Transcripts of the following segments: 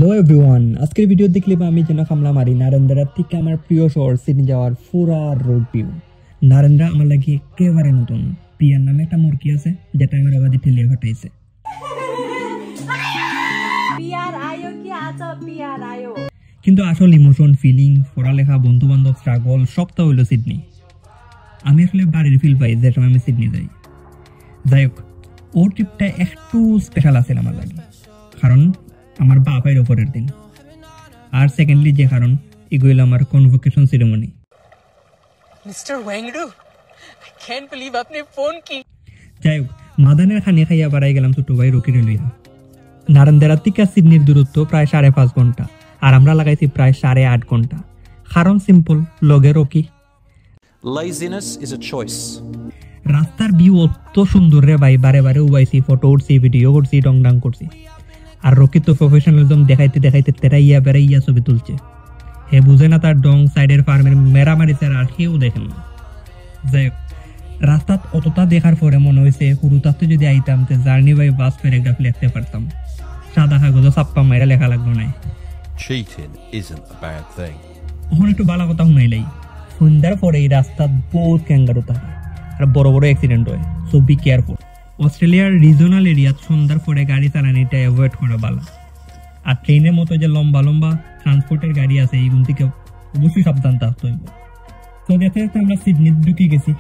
Hello everyone, আজকের video দেখলে আমি যেন খামলা মারি নারেন্দ্রা থেকে আমার প্রিয় শহর সিডনি যাওয়ার পুরা রোড ভিউ। নারেন্দ্রা আমার লাগে একেবারে নতুন। পিয়ার নামে একটা মুরগি আছে যেটা আমার আবাদি ঠেলিয়ে ফাটাইছে। কিন্তু আসল ইমোশন, ফিলিং, পড়ালেখা, বন্ধু বান্ধব, স্ট্রাগল সবটা হইল সিডনি। আমি আসলে বাড়ির ফিল পাই যে সময় আমি সিডনি যাই। যাই হোক, ও ট্রিপটা একটু স্পেশাল আছে আমার লাগে, কারণ আমার বাপের ওপরের দিন। আর সেকেন্ডলি যে কারণ এগুলো আমার convocation ceremony. Mister Wangdu, I can't believe আপনি ফোন কি। যাই হোক, মাদানের খানি খাইয়া বাড়াই গেলাম ছোট ভাই রকিরে লইয়া। নারেন্দ্রা থেকে সিডনির দূরত্ব প্রায় 5.5 ঘন্টা, আর আমরা লাগাইছি প্রায় 8.5 ঘন্টা। কারণ সিম্পল, লগে Rocky. Laziness is a choice. রাস্তার ভিউ অত সুন্দর রে ভাই, বারে বারে উবাইছি, ফটো উঠছি, ভিডিও করছি, ডং করছি। আর রকি তো প্রফেশনালিজম দেখাইতে দেখাইতে তেরাইয়া বেড়াইয়া ছবি তুলছে। হে বুঝে না তার ডং সাইডের ফার্মের মেরা মারিছে, আর কেউ দেখেন না। যাই হোক, রাস্তাত অতটা দেখার পরে মনে হয়েছে হুরুতাতে যদি আইতাম তো জার্নি বাই বাস প্যারাগ্রাফ লিখতে পারতাম। সাদা কাগজে চাপ্পা মাইরা লেখা লাগলো নাই। Cheating isn't a bad thing. ওখানে একটু বালা কথা শুনাইলাই। সন্ধ্যার পরে এই রাস্তাত বহুত ক্যাঙ্গারু থাকে আর বড় বড় অ্যাক্সিডেন্ট হয়, সো বি কেয়ারফুল। অস্ট্রেলিয়ার রিজনাল এরিয়াত সন্ধ্যার পরে গাড়ি চালানিটা অ্যাভয়েড করা ভালো। আর ট্রেনের মতো যে লম্বা লম্বা ট্রান্সপোর্টের গাড়ি আছে, এইগুলো থেকে অবশ্যই সাবধান থাকতে হইব। তো দেখতে দেখতে আমরা সিডনি ঢুকে গেছি।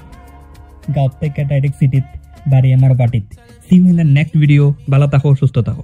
গাঁও থেকে ডাইরেক্ট সিটিত, বাড়ি আমার বাটিত। See you in the next video. ভালো থাকো, সুস্থ থাকো।